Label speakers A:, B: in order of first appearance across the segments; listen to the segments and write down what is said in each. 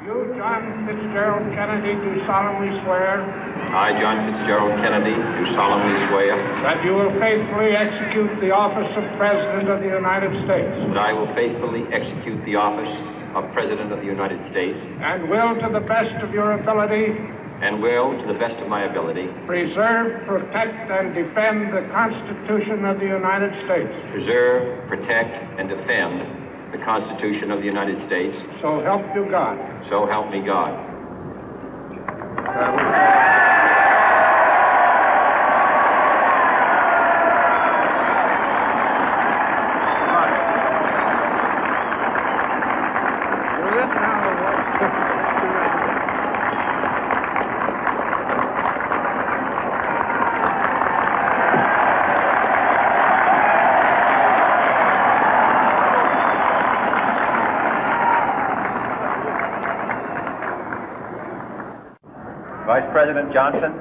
A: You, John Fitzgerald Kennedy, do solemnly swear.
B: I, John Fitzgerald Kennedy, do solemnly swear.
A: That you will faithfully execute the office of President of the United States.
B: That I will faithfully execute the office of President of the United States.
A: And will, to the best of your ability.
B: And will, to the best of my ability.
A: Preserve, protect, and defend the Constitution of the United States.
B: Preserve, protect, and defend the Constitution of the United States.
A: So help you God.
B: So help me God.
C: Vice President Johnson,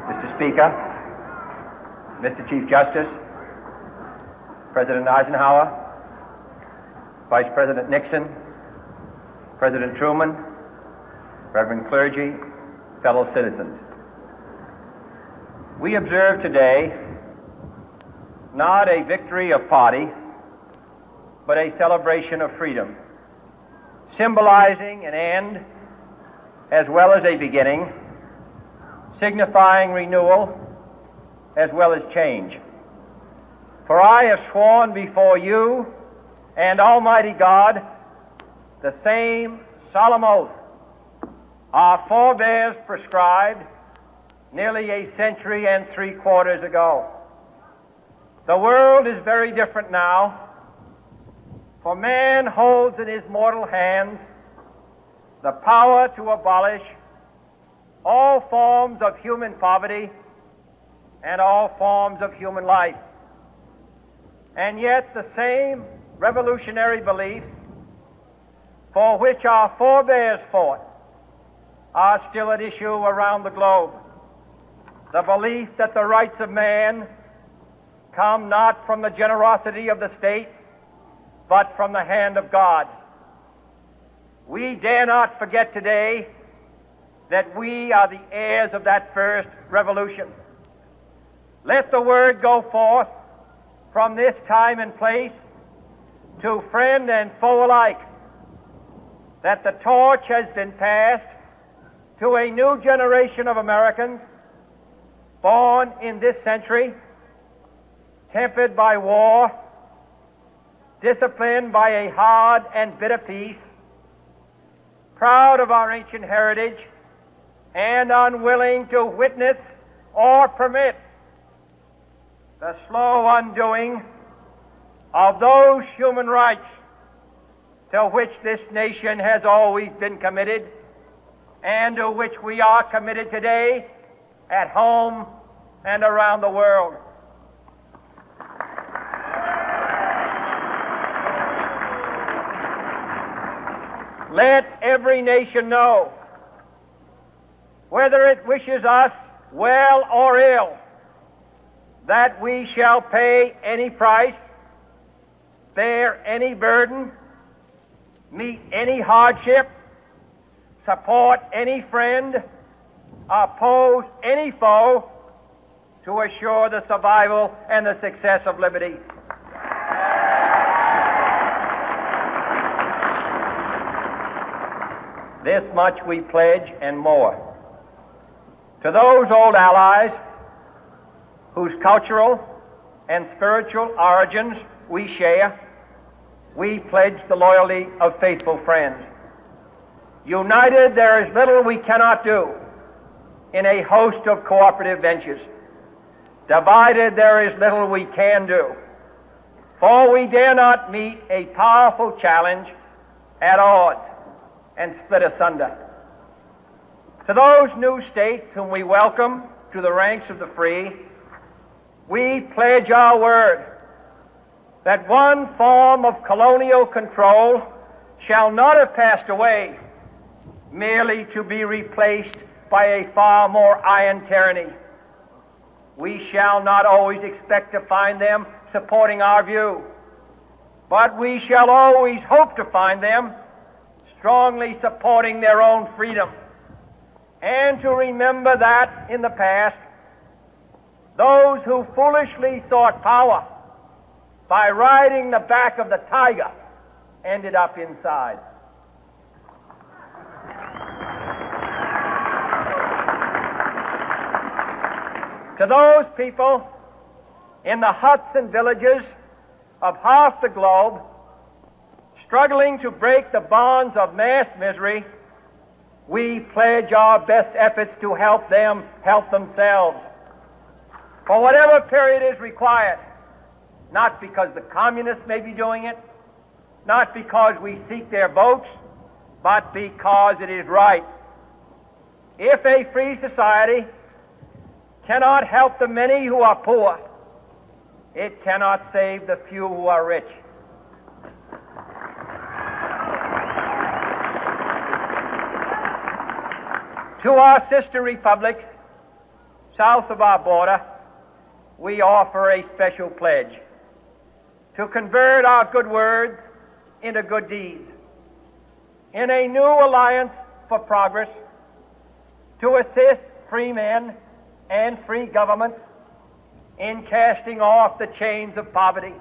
C: Mr. Speaker, Mr. Chief Justice, President Eisenhower, Vice President Nixon, President Truman, Reverend clergy, fellow citizens. We observe today not a victory of party, but a celebration of freedom, symbolizing an end as well as a beginning, signifying renewal as well as change. For I have sworn before you and Almighty God the same solemn oath our forebears prescribed nearly a century and 3/4 ago. The world is very different now, for man holds in his mortal hands the power to abolish all forms of human poverty and all forms of human life. And yet the same revolutionary beliefs for which our forebears fought are still at issue around the globe. The belief that the rights of man come not from the generosity of the state, but from the hand of God. We dare not forget today that we are the heirs of that first revolution. Let the word go forth from this time and place to friend and foe alike that the torch has been passed to a new generation of Americans born in this century, tempered by war, disciplined by a hard and bitter peace, proud of our ancient heritage, and unwilling to witness or permit the slow undoing of those human rights to which this nation has always been committed and to which we are committed today at home and around the world. Let every nation know, whether it wishes us well or ill, that we shall pay any price, bear any burden, meet any hardship, support any friend, oppose any foe to assure the survival and the success of liberty. This much we pledge and more. To those old allies whose cultural and spiritual origins we share, we pledge the loyalty of faithful friends. United, there is little we cannot do in a host of cooperative ventures. Divided, there is little we can do, for we dare not meet a powerful challenge at odds and split asunder. To those new states whom we welcome to the ranks of the free, we pledge our word that one form of colonial control shall not have passed away merely to be replaced by a far more iron tyranny. We shall not always expect to find them supporting our view, but we shall always hope to find them strongly supporting their own freedom, and to remember that in the past, those who foolishly sought power by riding the back of the tiger ended up inside. To those people in the huts and villages of half the globe struggling to break the bonds of mass misery, we pledge our best efforts to help them help themselves for whatever period is required, not because the communists may be doing it, not because we seek their votes, but because it is right. If a free society cannot help the many who are poor, it cannot save the few who are rich. To our sister republics south of our border, we offer a special pledge to convert our good words into good deeds, in a new alliance for progress, to assist free men and free governments in casting off the chains of poverty.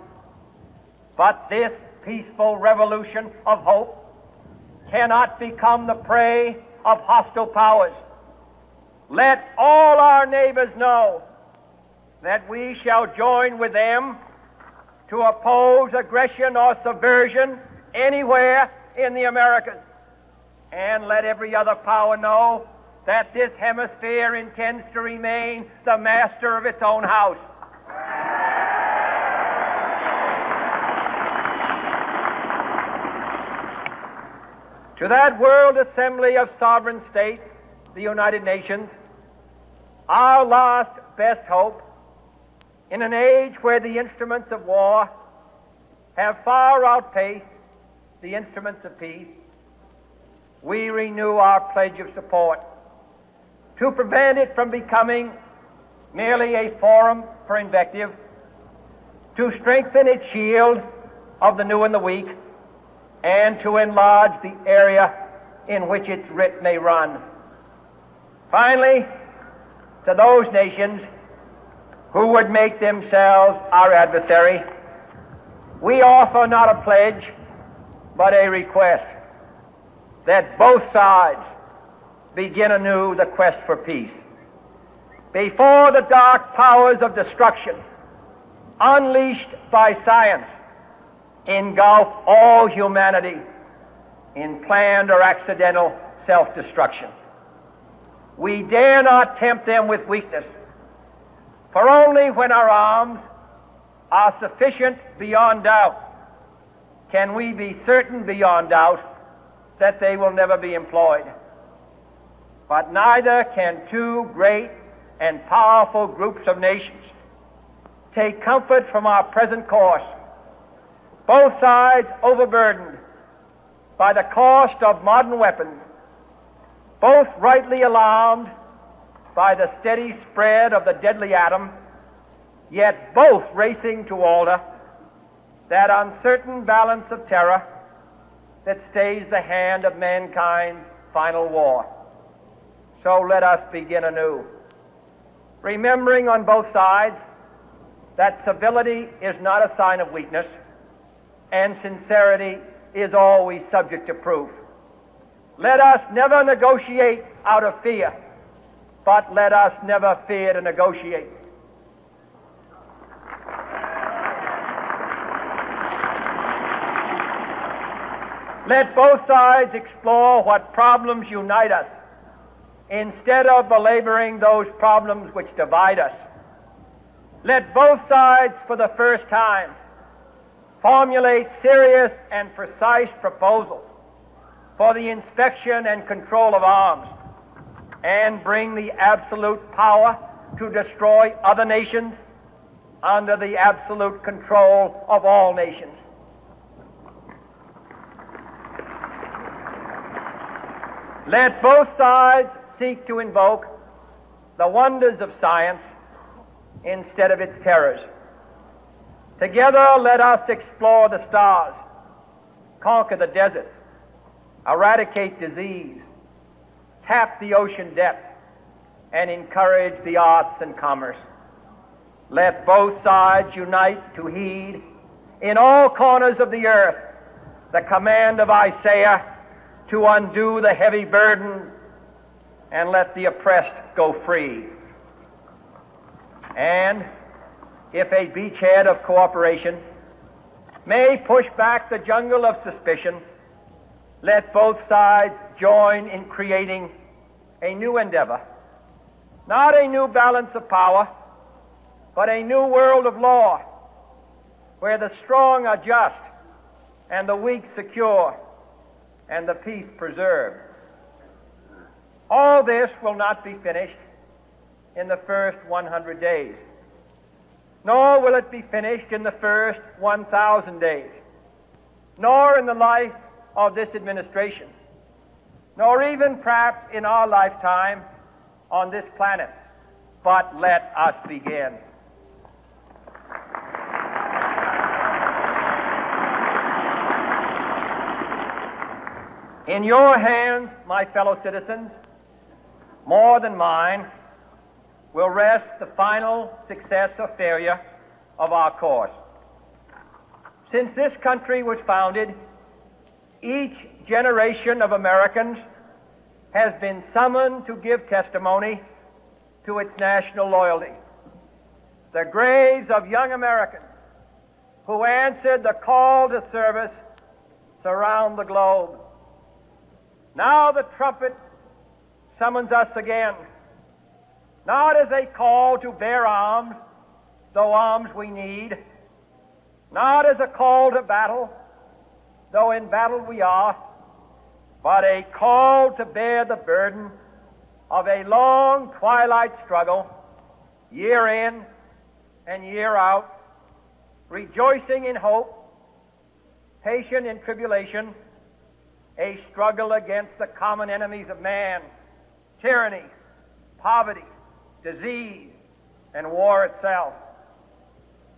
C: But this peaceful revolution of hope cannot become the prey of hostile powers. Let all our neighbors know that we shall join with them to oppose aggression or subversion anywhere in the Americas. And let every other power know that this hemisphere intends to remain the master of its own house. To that World Assembly of Sovereign States, the United Nations, our last best hope, in an age where the instruments of war have far outpaced the instruments of peace, we renew our pledge of support to prevent it from becoming merely a forum for invective, to strengthen its shield of the new and the weak, and to enlarge the area in which its writ may run. Finally, to those nations who would make themselves our adversary, we offer not a pledge, but a request that both sides begin anew the quest for peace. Before the dark powers of destruction, unleashed by science, engulf all humanity in planned or accidental self-destruction, we dare not tempt them with weakness, for only when our arms are sufficient beyond doubt can we be certain beyond doubt that they will never be employed. But neither can two great and powerful groups of nations take comfort from our present course, both sides overburdened by the cost of modern weapons, both rightly alarmed by the steady spread of the deadly atom, yet both racing to alter that uncertain balance of terror that stays the hand of mankind's final war. So let us begin anew, remembering on both sides that civility is not a sign of weakness, and sincerity is always subject to proof. Let us never negotiate out of fear, but let us never fear to negotiate. Let both sides explore what problems unite us, instead of belaboring those problems which divide us. Let both sides, for the first time, formulate serious and precise proposals for the inspection and control of arms, and bring the absolute power to destroy other nations under the absolute control of all nations. Let both sides seek to invoke the wonders of science instead of its terrors. Together, let us explore the stars, conquer the deserts, eradicate disease, tap the ocean depth, and encourage the arts and commerce. Let both sides unite to heed in all corners of the earth the command of Isaiah to undo the heavy burden and let the oppressed go free. And if a beachhead of cooperation may push back the jungle of suspicion, let both sides join in creating a new endeavor, not a new balance of power, but a new world of law, where the strong are just and the weak secure and the peace preserved. All this will not be finished in the first 100 days, nor will it be finished in the first 1,000 days, nor in the life of this administration, nor even perhaps in our lifetime on this planet. But let us begin. In your hands, my fellow citizens, more than mine, will rest the final success or failure of our course. Since this country was founded, each generation of Americans has been summoned to give testimony to its national loyalty. The graves of young Americans who answered the call to service surround the globe. Now the trumpet summons us again, not as a call to bear arms, though arms we need, not as a call to battle, though in battle we are, but a call to bear the burden of a long twilight struggle, year in and year out, rejoicing in hope, patient in tribulation, a struggle against the common enemies of man, tyranny, poverty, disease, and war itself.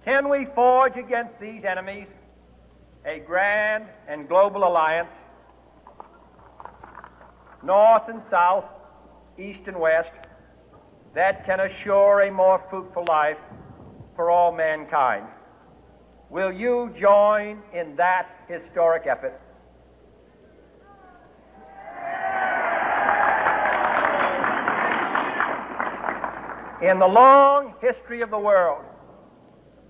C: Can we forge against these enemies a grand and global alliance, north and south, east and west, that can assure a more fruitful life for all mankind? Will you join in that historic effort? In the long history of the world,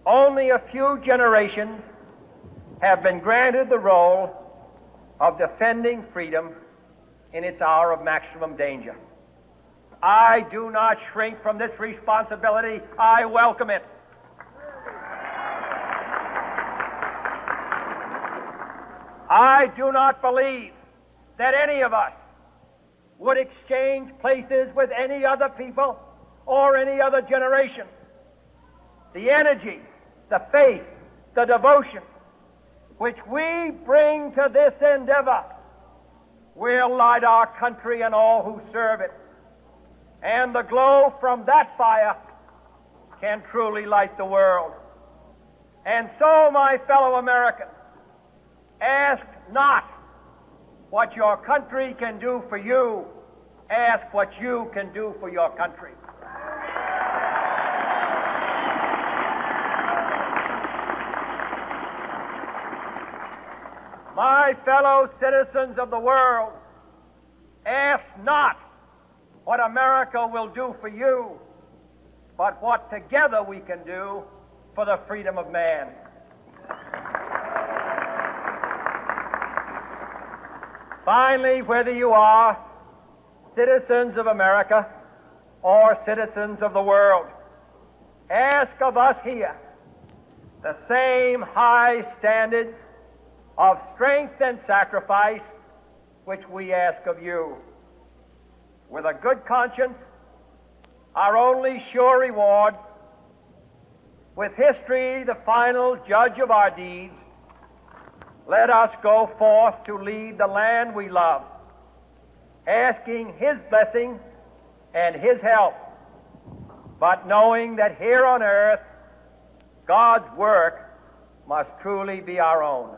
C: only a few generations have been granted the role of defending freedom in its hour of maximum danger. I do not shrink from this responsibility. I welcome it. I do not believe that any of us would exchange places with any other people or any other generation. The energy, the faith, the devotion which we bring to this endeavor will light our country and all who serve it. And the glow from that fire can truly light the world. And so, my fellow Americans, ask not what your country can do for you, ask what you can do for your country. My fellow citizens of the world, ask not what America will do for you, but what together we can do for the freedom of man. Finally, whether you are citizens of America or citizens of the world, ask of us here the same high standards of strength and sacrifice which we ask of you. With a good conscience, our only sure reward, with history the final judge of our deeds, let us go forth to lead the land we love, asking His blessing and His help, but knowing that here on earth, God's work must truly be our own.